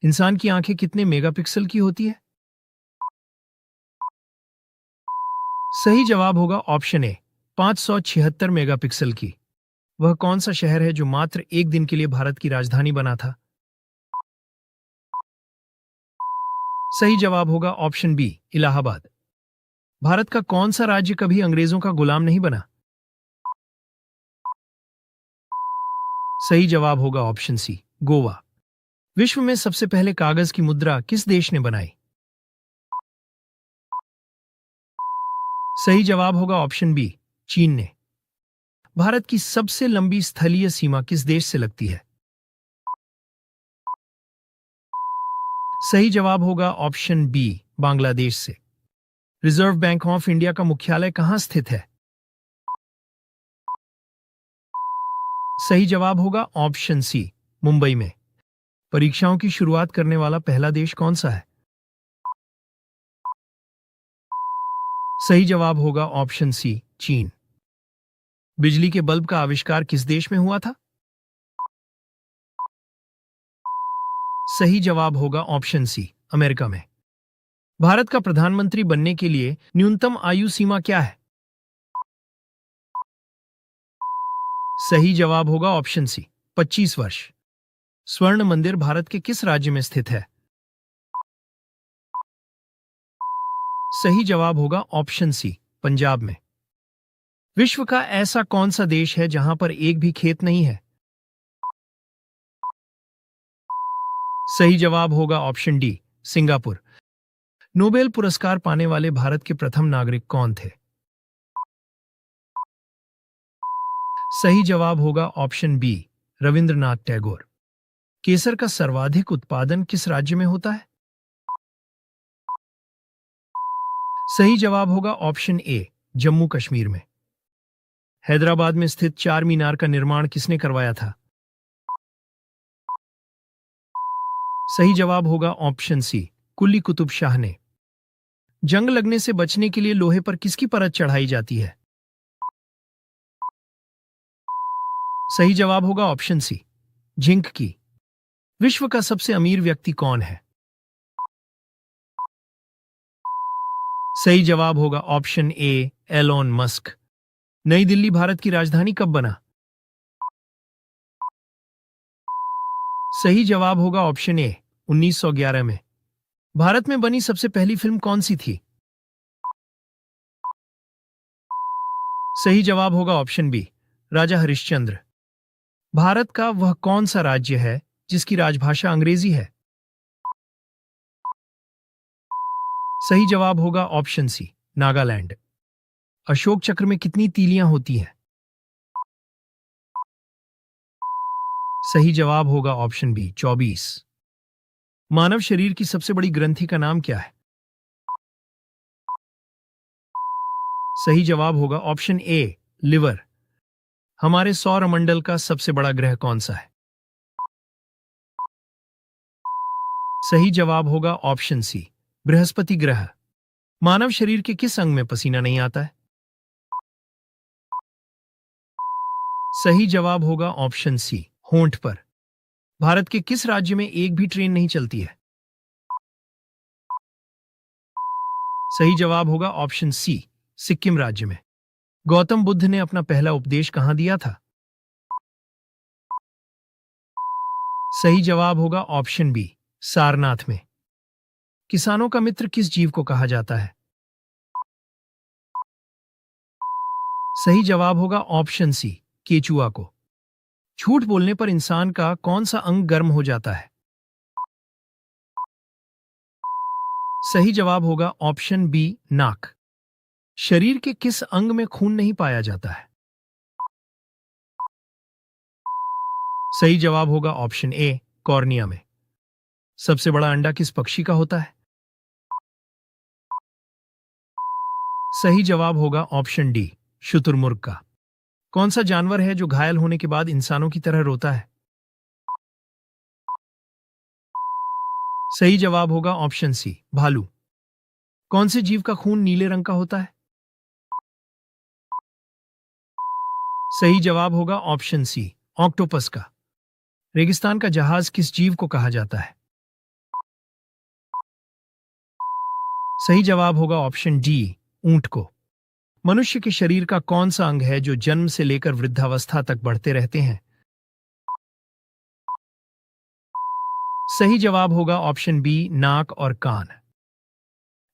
इंसान की आंखें कितने मेगापिक्सल की होती है? सही जवाब होगा ऑप्शन ए, 576 मेगापिक्सल की। वह कौन सा शहर है जो मात्र एक दिन के लिए भारत की राजधानी बना था? सही जवाब होगा ऑप्शन बी, इलाहाबाद। भारत का कौन सा राज्य कभी अंग्रेजों का गुलाम नहीं बना? सही जवाब होगा ऑप्शन सी, गोवा। विश्व में सबसे पहले कागज की मुद्रा किस देश ने बनाई? सही जवाब होगा ऑप्शन बी, चीन ने। भारत की सबसे लंबी स्थलीय सीमा किस देश से लगती है? सही जवाब होगा ऑप्शन बी, बांग्लादेश से। रिजर्व बैंक ऑफ इंडिया का मुख्यालय कहां स्थित है? सही जवाब होगा ऑप्शन सी, मुंबई में। परीक्षाओं की शुरुआत करने वाला पहला देश कौन सा है? सही जवाब होगा ऑप्शन सी, चीन। बिजली के बल्ब का आविष्कार किस देश में हुआ था? सही जवाब होगा ऑप्शन सी, अमेरिका में। भारत का प्रधानमंत्री बनने के लिए न्यूनतम आयु सीमा क्या है? सही जवाब होगा ऑप्शन सी, 25 वर्ष। स्वर्ण मंदिर भारत के किस राज्य में स्थित है? सही जवाब होगा ऑप्शन सी, पंजाब में। विश्व का ऐसा कौन सा देश है जहां पर एक भी खेत नहीं है? सही जवाब होगा ऑप्शन डी, सिंगापुर। नोबेल पुरस्कार पाने वाले भारत के प्रथम नागरिक कौन थे? सही जवाब होगा ऑप्शन बी, रविंद्रनाथ टैगोर। केसर का सर्वाधिक उत्पादन किस राज्य में होता है? सही जवाब होगा ऑप्शन ए, जम्मू कश्मीर में। हैदराबाद में स्थित चार मीनार का निर्माण किसने करवाया था? सही जवाब होगा ऑप्शन सी, कुली कुतुब शाह ने। जंग लगने से बचने के लिए लोहे पर किसकी परत चढ़ाई जाती है? सही जवाब होगा ऑप्शन सी, जिंक की। विश्व का सबसे अमीर व्यक्ति कौन है? सही जवाब होगा ऑप्शन ए, एलोन मस्क। नई दिल्ली भारत की राजधानी कब बना? सही जवाब होगा ऑप्शन ए, 1911 में। भारत में बनी सबसे पहली फिल्म कौन सी थी? सही जवाब होगा ऑप्शन बी, राजा हरिश्चंद्र। भारत का वह कौन सा राज्य है जिसकी राजभाषा अंग्रेजी है? सही जवाब होगा ऑप्शन सी, नागालैंड। अशोक चक्र में कितनी तीलियां होती हैं? सही जवाब होगा ऑप्शन बी, 24। मानव शरीर की सबसे बड़ी ग्रंथि का नाम क्या है? सही जवाब होगा ऑप्शन ए, लिवर। हमारे सौरमंडल का सबसे बड़ा ग्रह कौन सा है? सही जवाब होगा ऑप्शन सी, बृहस्पति ग्रह। मानव शरीर के किस अंग में पसीना नहीं आता है? सही जवाब होगा ऑप्शन सी, होंठ पर। भारत के किस राज्य में एक भी ट्रेन नहीं चलती है? सही जवाब होगा ऑप्शन सी, सिक्किम राज्य में। गौतम बुद्ध ने अपना पहला उपदेश कहां दिया था? सही जवाब होगा ऑप्शन बी, सारनाथ में। किसानों का मित्र किस जीव को कहा जाता है? सही जवाब होगा ऑप्शन सी, केचुआ को। झूठ बोलने पर इंसान का कौन सा अंग गर्म हो जाता है? सही जवाब होगा ऑप्शन बी, नाक। शरीर के किस अंग में खून नहीं पाया जाता है? सही जवाब होगा ऑप्शन ए, कॉर्निया में। सबसे बड़ा अंडा किस पक्षी का होता है? सही जवाब होगा ऑप्शन डी, शुतुरमुर्ग का। कौन सा जानवर है जो घायल होने के बाद इंसानों की तरह रोता है? सही जवाब होगा ऑप्शन सी, भालू। कौन से जीव का खून नीले रंग का होता है? सही जवाब होगा ऑप्शन सी, ऑक्टोपस का। रेगिस्तान का जहाज किस जीव को कहा जाता है? सही जवाब होगा ऑप्शन डी, ऊंट को। मनुष्य के शरीर का कौन सा अंग है जो जन्म से लेकर वृद्धावस्था तक बढ़ते रहते हैं? सही जवाब होगा ऑप्शन बी, नाक और कान।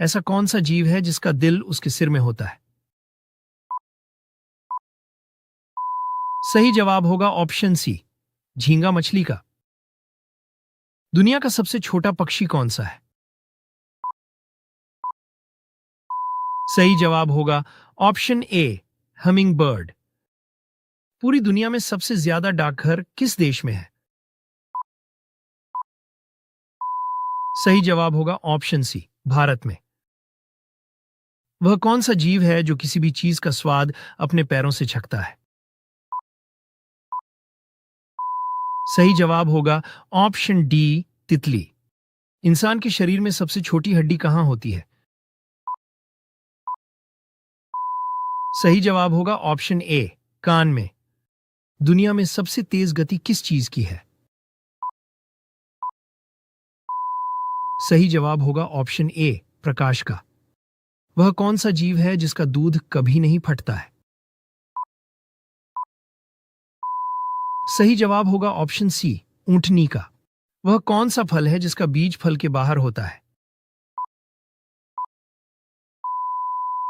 ऐसा कौन सा जीव है जिसका दिल उसके सिर में होता है? सही जवाब होगा ऑप्शन सी, झींगा मछली का। दुनिया का सबसे छोटा पक्षी कौन सा है? सही जवाब होगा ऑप्शन ए, हमिंग बर्ड। पूरी दुनिया में सबसे ज्यादा डाकघर किस देश में है? सही जवाब होगा ऑप्शन सी, भारत में। वह कौन सा जीव है जो किसी भी चीज का स्वाद अपने पैरों से चखता है? सही जवाब होगा ऑप्शन डी, तितली। इंसान के शरीर में सबसे छोटी हड्डी कहां होती है? सही जवाब होगा ऑप्शन ए, कान में। दुनिया में सबसे तेज गति किस चीज की है? सही जवाब होगा ऑप्शन ए, प्रकाश का। वह कौन सा जीव है जिसका दूध कभी नहीं फटता है? सही जवाब होगा ऑप्शन सी, ऊंटनी का। वह कौन सा फल है जिसका बीज फल के बाहर होता है?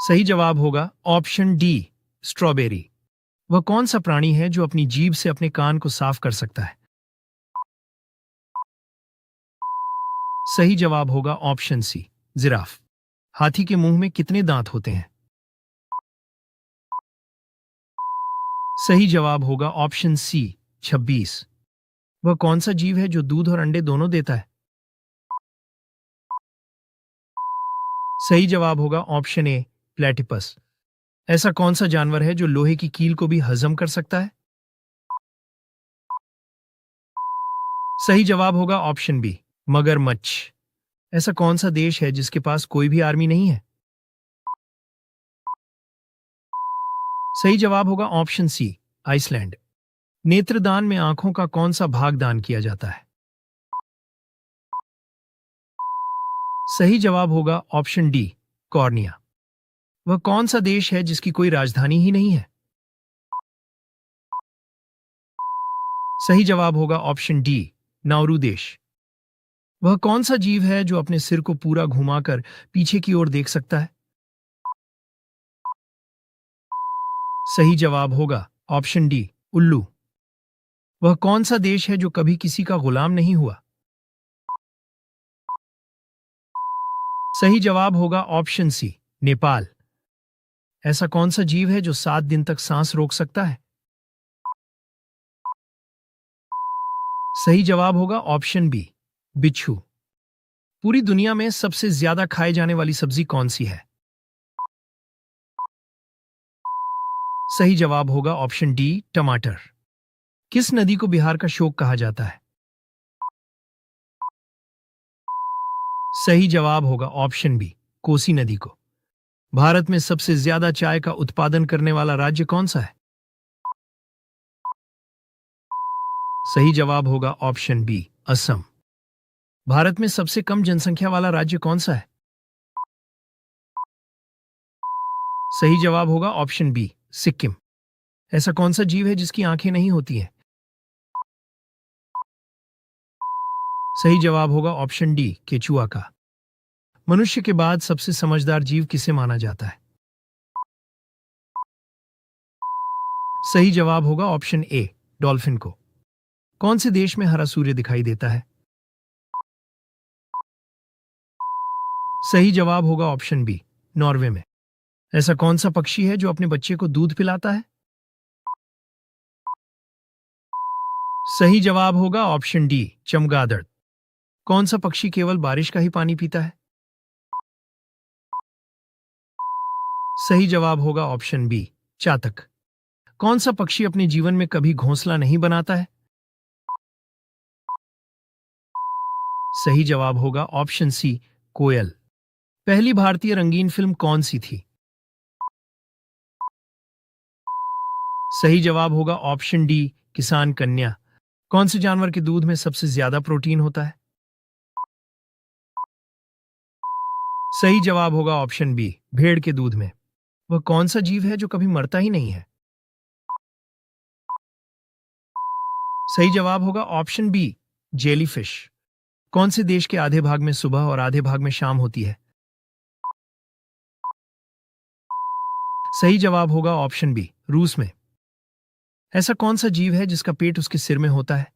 सही जवाब होगा ऑप्शन डी, स्ट्रॉबेरी। वह कौन सा प्राणी है जो अपनी जीभ से अपने कान को साफ कर सकता है? सही जवाब होगा ऑप्शन सी, जिराफ। हाथी के मुंह में कितने दांत होते हैं? सही जवाब होगा ऑप्शन सी, 26। वह कौन सा जीव है जो दूध और अंडे दोनों देता है? सही जवाब होगा ऑप्शन ए, प्लेटिपस। ऐसा कौन सा जानवर है जो लोहे की कील को भी हजम कर सकता है? सही जवाब होगा ऑप्शन बी, मगरमच्छ। ऐसा कौन सा देश है जिसके पास कोई भी आर्मी नहीं है? सही जवाब होगा ऑप्शन सी, आइसलैंड। नेत्रदान में आंखों का कौन सा भाग दान किया जाता है? सही जवाब होगा ऑप्शन डी, कॉर्निया। वह कौन सा देश है जिसकी कोई राजधानी ही नहीं है? सही जवाब होगा ऑप्शन डी, नाउरू देश। वह कौन सा जीव है जो अपने सिर को पूरा घुमाकर पीछे की ओर देख सकता है? सही जवाब होगा ऑप्शन डी, उल्लू। वह कौन सा देश है जो कभी किसी का गुलाम नहीं हुआ? सही जवाब होगा ऑप्शन सी, नेपाल। ऐसा कौन सा जीव है जो 7 दिन तक सांस रोक सकता है? सही जवाब होगा ऑप्शन बी, बिच्छू। पूरी दुनिया में सबसे ज्यादा खाए जाने वाली सब्जी कौन सी है? सही जवाब होगा ऑप्शन डी, टमाटर। किस नदी को बिहार का शोक कहा जाता है? सही जवाब होगा ऑप्शन बी, कोसी नदी को। भारत में सबसे ज्यादा चाय का उत्पादन करने वाला राज्य कौन सा है? सही जवाब होगा ऑप्शन बी, असम। भारत में सबसे कम जनसंख्या वाला राज्य कौन सा है? सही जवाब होगा ऑप्शन बी, सिक्किम। ऐसा कौन सा जीव है जिसकी आंखें नहीं होती हैं? सही जवाब होगा ऑप्शन डी, केचुआ का। मनुष्य के बाद सबसे समझदार जीव किसे माना जाता है? सही जवाब होगा ऑप्शन ए, डॉल्फिन को। कौन से देश में हरा सूर्य दिखाई देता है? सही जवाब होगा ऑप्शन बी, नॉर्वे में। ऐसा कौन सा पक्षी है जो अपने बच्चे को दूध पिलाता है? सही जवाब होगा ऑप्शन डी, चमगादड़। कौन सा पक्षी केवल बारिश का ही पानी पीता है? सही जवाब होगा ऑप्शन बी, चातक। कौन सा पक्षी अपने जीवन में कभी घोंसला नहीं बनाता है? सही जवाब होगा ऑप्शन सी, कोयल। पहली भारतीय रंगीन फिल्म कौन सी थी? सही जवाब होगा ऑप्शन डी, किसान कन्या। कौन से जानवर के दूध में सबसे ज्यादा प्रोटीन होता है? सही जवाब होगा ऑप्शन बी, भेड़ के दूध में। वह कौन सा जीव है जो कभी मरता ही नहीं है? सही जवाब होगा ऑप्शन बी, जेलीफिश। कौन से देश के आधे भाग में सुबह और आधे भाग में शाम होती है? सही जवाब होगा ऑप्शन बी, रूस में। ऐसा कौन सा जीव है जिसका पेट उसके सिर में होता है?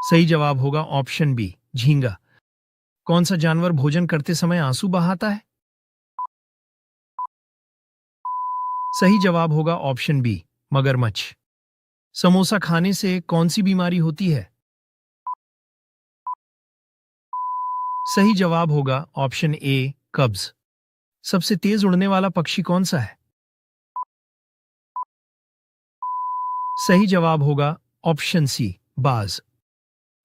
सही जवाब होगा ऑप्शन बी, झींगा। कौन सा जानवर भोजन करते समय आंसू बहाता है? सही जवाब होगा ऑप्शन बी, मगरमच्छ। समोसा खाने से कौन सी बीमारी होती है? सही जवाब होगा ऑप्शन ए, कब्ज। सबसे तेज उड़ने वाला पक्षी कौन सा है? सही जवाब होगा ऑप्शन सी, बाज।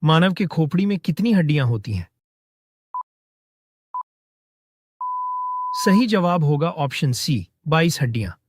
मानव के खोपड़ी में कितनी हड्डियां होती हैं? सही जवाब होगा ऑप्शन सी, 22 हड्डियां।